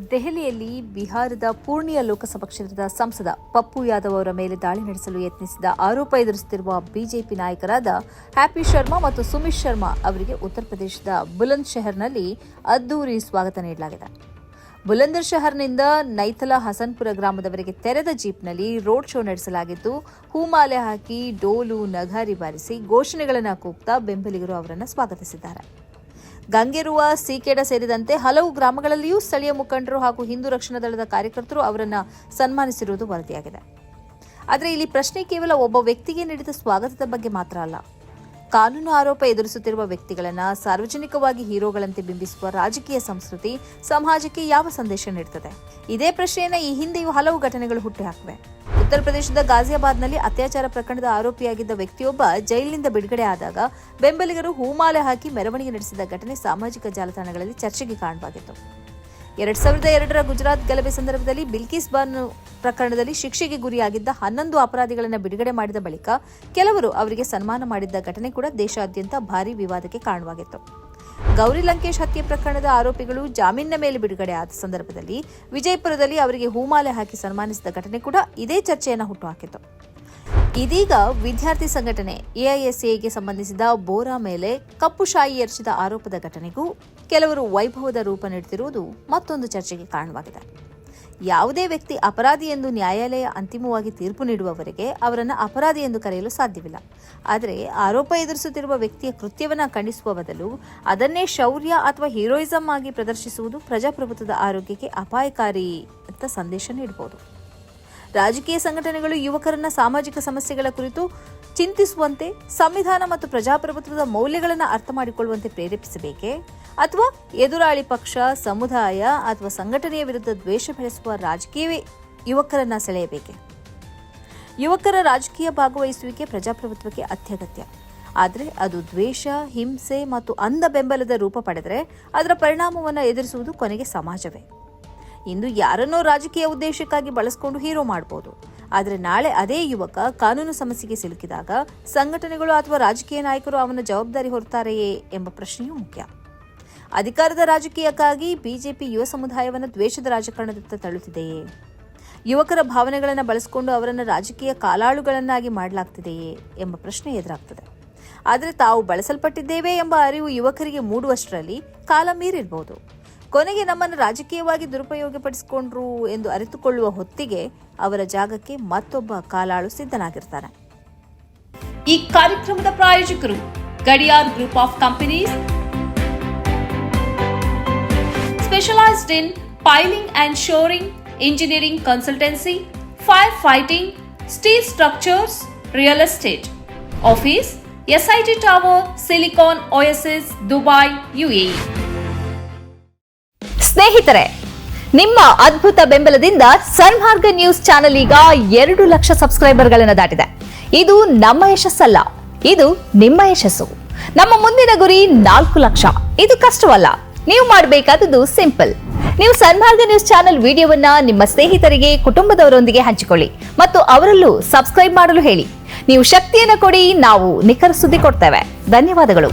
ದೆಹಲಿಯಲ್ಲಿ ಬಿಹಾರದ ಪೂರ್ಣಿಯಾ ಲೋಕಸಭಾ ಕ್ಷೇತ್ರದ ಸಂಸದ ಪಪ್ಪು ಯಾದವ್ ಅವರ ಮೇಲೆ ದಾಳಿ ನಡೆಸಲು ಯತ್ನಿಸಿದ ಆರೋಪ ಎದುರಿಸುತ್ತಿರುವ ಬಿಜೆಪಿ ನಾಯಕರಾದ ಹ್ಯಾಪಿ ಶರ್ಮಾ ಮತ್ತು ಸುಮಿತ್ ಶರ್ಮಾ ಅವರಿಗೆ ಉತ್ತರ ಪ್ರದೇಶದ ಬುಲಂದ್ ಶಹರ್ನಲ್ಲಿ ಅದ್ದೂರಿ ಸ್ವಾಗತ ನೀಡಲಾಗಿದೆ. ಬುಲಂದರ್ ಶಹರ್ನಿಂದ ನೈತಲಾ ಹಸನ್ಪುರ ಗ್ರಾಮದವರೆಗೆ ತೆರೆದ ಜೀಪ್ನಲ್ಲಿ ರೋಡ್ ಶೋ ನಡೆಸಲಾಗಿದ್ದು, ಹೂಮಾಲೆ ಹಾಕಿ ಡೋಲು ನಗಾರಿ ಬಾರಿಸಿ ಘೋಷಣೆಗಳನ್ನು ಕೂಗ್ತಾ ಬೆಂಬಲಿಗರು ಅವರನ್ನು ಸ್ವಾಗತಿಸಿದ್ದಾರೆ. ಗಂಗೆರುವ, ಸೀಕೆಡ ಸೇರಿದಂತೆ ಹಲವು ಗ್ರಾಮಗಳಲ್ಲಿಯೂ ಸ್ಥಳೀಯ ಮುಖಂಡರು ಹಾಗೂ ಹಿಂದೂ ರಕ್ಷಣಾ ದಳದ ಕಾರ್ಯಕರ್ತರು ಅವರನ್ನು ಸನ್ಮಾನಿಸಿರುವುದು ವರದಿಯಾಗಿದೆ. ಆದರೆ ಇಲ್ಲಿ ಪ್ರಶ್ನೆ ಕೇವಲ ಒಬ್ಬ ವ್ಯಕ್ತಿಗೆ ನೀಡಿದ ಸ್ವಾಗತದ ಬಗ್ಗೆ ಮಾತ್ರ ಅಲ್ಲ. ಕಾನೂನು ಆರೋಪ ಎದುರಿಸುತ್ತಿರುವ ವ್ಯಕ್ತಿಗಳನ್ನು ಸಾರ್ವಜನಿಕವಾಗಿ ಹೀರೋಗಳಂತೆ ಬಿಂಬಿಸುವ ರಾಜಕೀಯ ಸಂಸ್ಕೃತಿ ಸಮಾಜಕ್ಕೆ ಯಾವ ಸಂದೇಶ ನೀಡುತ್ತದೆ? ಇದೇ ಪ್ರಶ್ನೆಯನ್ನು ಈ ಹಿಂದೆಯೂ ಹಲವು ಘಟನೆಗಳು ಹುಟ್ಟುಹಾಕಿವೆ. ಉತ್ತರ ಪ್ರದೇಶದ ಗಾಜಿಯಾಬಾದ್ನಲ್ಲಿ ಅತ್ಯಾಚಾರ ಪ್ರಕರಣದ ಆರೋಪಿಯಾಗಿದ್ದ ವ್ಯಕ್ತಿಯೊಬ್ಬ ಜೈಲಿನಿಂದ ಬಿಡುಗಡೆ ಆದಾಗ ಬೆಂಬಲಿಗರು ಹೂಮಾಲೆ ಹಾಕಿ ಮೆರವಣಿಗೆ ನಡೆಸಿದ ಘಟನೆ ಸಾಮಾಜಿಕ ಜಾಲತಾಣಗಳಲ್ಲಿ ಚರ್ಚೆಗೆ ಕಾರಣವಾಗಿತ್ತು. 2002ರ ಗುಜರಾತ್ ಗಲಭೆ ಸಂದರ್ಭದಲ್ಲಿ ಬಿಲ್ಕಿಸ್ ಬಾನು ಪ್ರಕರಣದಲ್ಲಿ ಶಿಕ್ಷೆಗೆ ಗುರಿಯಾಗಿದ್ದ 11 ಅಪರಾಧಿಗಳನ್ನು ಬಿಡುಗಡೆ ಮಾಡಿದ ಬಳಿಕ ಕೆಲವರು ಅವರಿಗೆ ಸನ್ಮಾನ ಮಾಡಿದ್ದ ಘಟನೆ ಕೂಡ ದೇಶಾದ್ಯಂತ ಭಾರೀ ವಿವಾದಕ್ಕೆ ಕಾರಣವಾಗಿತ್ತು. ಗೌರಿ ಲಂಕೇಶ್ ಹತ್ಯೆ ಪ್ರಕರಣದ ಆರೋಪಿಗಳು ಜಾಮೀನಿನ ಮೇಲೆ ಬಿಡುಗಡೆ ಆದ ಸಂದರ್ಭದಲ್ಲಿ ವಿಜಯಪುರದಲ್ಲಿ ಅವರಿಗೆ ಹೂಮಾಲೆ ಹಾಕಿ ಸನ್ಮಾನಿಸಿದ ಘಟನೆ ಕೂಡ ಇದೇ ಚರ್ಚೆಯನ್ನು ಹುಟ್ಟುಹಾಕಿತ್ತು. ಇದೀಗ ವಿದ್ಯಾರ್ಥಿ ಸಂಘಟನೆ ಎಐಎಸ್ಎಗೆ ಸಂಬಂಧಿಸಿದ ಬೋರಾ ಮೇಲೆ ಕಪ್ಪು ಶಾಯಿ ಎರಚಿದ ಆರೋಪದ ಘಟನೆಗೂ ಕೆಲವರು ವೈಭವದ ರೂಪ ನೀಡುತ್ತಿರುವುದು ಮತ್ತೊಂದು ಚರ್ಚೆಗೆ ಕಾರಣವಾಗಿದೆ. ಯಾವುದೇ ವ್ಯಕ್ತಿ ಅಪರಾಧಿ ಎಂದು ನ್ಯಾಯಾಲಯ ಅಂತಿಮವಾಗಿ ತೀರ್ಪು ನೀಡುವವರೆಗೆ ಅವರನ್ನು ಅಪರಾಧಿ ಎಂದು ಕರೆಯಲು ಸಾಧ್ಯವಿಲ್ಲ. ಆದರೆ ಆರೋಪ ಎದುರಿಸುತ್ತಿರುವ ವ್ಯಕ್ತಿಯ ಕೃತ್ಯವನ್ನು ಖಂಡಿಸುವ ಬದಲು ಅದನ್ನೇ ಶೌರ್ಯ ಅಥವಾ ಹೀರೋಯಿಸಂ ಆಗಿ ಪ್ರದರ್ಶಿಸುವುದು ಪ್ರಜಾಪ್ರಭುತ್ವದ ಆರೋಗ್ಯಕ್ಕೆ ಅಪಾಯಕಾರಿ ಅಂತ ಸಂದೇಶ ನೀಡಬಹುದು. ರಾಜಕೀಯ ಸಂಘಟನೆಗಳು ಯುವಕರನ್ನ ಸಾಮಾಜಿಕ ಸಮಸ್ಯೆಗಳ ಕುರಿತು ಚಿಂತಿಸುವಂತೆ, ಸಂವಿಧಾನ ಮತ್ತು ಪ್ರಜಾಪ್ರಭುತ್ವದ ಮೌಲ್ಯಗಳನ್ನು ಅರ್ಥ ಮಾಡಿಕೊಳ್ಳುವಂತೆ ಪ್ರೇರೇಪಿಸಬೇಕೇ, ಅಥವಾ ಎದುರಾಳಿ ಪಕ್ಷ, ಸಮುದಾಯ ಅಥವಾ ಸಂಘಟನೆಯ ವಿರುದ್ಧ ದ್ವೇಷ ಬೆಳೆಸುವ ರಾಜಕೀಯವೇ ಯುವಕರನ್ನ ಸೆಳೆಯಬೇಕೆ? ಯುವಕರ ರಾಜಕೀಯ ಭಾಗವಹಿಸುವಿಕೆ ಪ್ರಜಾಪ್ರಭುತ್ವಕ್ಕೆ ಅತ್ಯಗತ್ಯ. ಆದರೆ ಅದು ದ್ವೇಷ, ಹಿಂಸೆ ಮತ್ತು ಅಂಧ ಬೆಂಬಲದ ರೂಪ ಪಡೆದರೆ ಅದರ ಪರಿಣಾಮವನ್ನು ಎದುರಿಸುವುದು ಕೊನೆಗೆ ಸಮಾಜವೇ. ಇಂದು ಯಾರನ್ನೋ ರಾಜಕೀಯ ಉದ್ದೇಶಕ್ಕಾಗಿ ಬಳಸಿಕೊಂಡು ಹೀರೋ ಮಾಡಬಹುದು. ಆದರೆ ನಾಳೆ ಅದೇ ಯುವಕ ಕಾನೂನು ಸಮಸ್ಯೆಗೆ ಸಿಲುಕಿದಾಗ ಸಂಘಟನೆಗಳು ಅಥವಾ ರಾಜಕೀಯ ನಾಯಕರು ಅವನ ಜವಾಬ್ದಾರಿ ಹೊರುತ್ತಾರೆಯೇ ಎಂಬ ಪ್ರಶ್ನೆಯೂ ಮುಖ್ಯ. ಅಧಿಕಾರದ ರಾಜಕೀಯಕ್ಕಾಗಿ ಬಿಜೆಪಿ ಯುವ ಸಮುದಾಯವನ್ನು ದ್ವೇಷದ ರಾಜಕಾರಣದತ್ತ ತಳ್ಳುತ್ತಿದೆಯೇ? ಯುವಕರ ಭಾವನೆಗಳನ್ನು ಬಳಸಿಕೊಂಡು ಅವರನ್ನು ರಾಜಕೀಯ ಕಾಲಾಳುಗಳನ್ನಾಗಿ ಮಾಡಲಾಗ್ತಿದೆಯೇ ಎಂಬ ಪ್ರಶ್ನೆ ಎದುರಾಗ್ತದೆ. ಆದರೆ ತಾವು ಬಳಸಲ್ಪಟ್ಟಿದ್ದೇವೆ ಎಂಬ ಅರಿವು ಯುವಕರಿಗೆ ಮೂಡುವಷ್ಟರಲ್ಲಿ ಕಾಲ ಮೀರಿರಬಹುದು. ಕೊನೆಗೆ ನಮ್ಮನ್ನು ರಾಜಕೀಯವಾಗಿ ದುರುಪಯೋಗಪಡಿಸಿಕೊಂಡ್ರು ಎಂದು ಅರಿತುಕೊಳ್ಳುವ ಹೊತ್ತಿಗೆ ಅವರ ಜಾಗಕ್ಕೆ ಮತ್ತೊಬ್ಬ ಕಾಲಾಳು ಸಿದ್ಧನಾಗಿರ್ತಾನೆ. ಈ ಕಾರ್ಯಕ್ರಮದ ಪ್ರಾಯೋಜಕರು Gadiyar group of companies, specialised in piling and shoring, engineering consultancy, fire fighting, steel structures, real estate. Office SIT tower, silicon OSS, Dubai, UAE. ಸ್ನೇಹಿತರೆ, ನಿಮ್ಮ ಅದ್ಭುತ ಬೆಂಬಲದಿಂದ ಸನ್ಮಾರ್ಗ ನ್ಯೂಸ್ ಚಾನೆಲ್ ಈಗ 2 ಲಕ್ಷ ಸಬ್ಸ್ಕ್ರೈಬರ್ಗಳನ್ನು ದಾಟಿದೆ. ಇದು ನಮ್ಮ ಯಶಸ್ಸಲ್ಲ, ಇದು ನಿಮ್ಮ ಯಶಸ್ಸು. ನಮ್ಮ ಮುಂದಿನ ಗುರಿ 4 ಲಕ್ಷ. ಇದು ಕಷ್ಟವಲ್ಲ. ನೀವು ಮಾಡಬೇಕಾದದ್ದು ಸಿಂಪಲ್. ನೀವು ಸನ್ಮಾರ್ಗ ನ್ಯೂಸ್ ಚಾನೆಲ್ ವಿಡಿಯೋವನ್ನ ನಿಮ್ಮ ಸ್ನೇಹಿತರಿಗೆ, ಕುಟುಂಬದವರೊಂದಿಗೆ ಹಂಚಿಕೊಳ್ಳಿ ಮತ್ತು ಅವರಲ್ಲೂ ಸಬ್ಸ್ಕ್ರೈಬ್ ಮಾಡಲು ಹೇಳಿ. ನೀವು ಶಕ್ತಿಯನ್ನು ಕೊಡಿ, ನಾವು ನಿಖರ ಸುದ್ದಿ ಕೊಡ್ತೇವೆ. ಧನ್ಯವಾದಗಳು.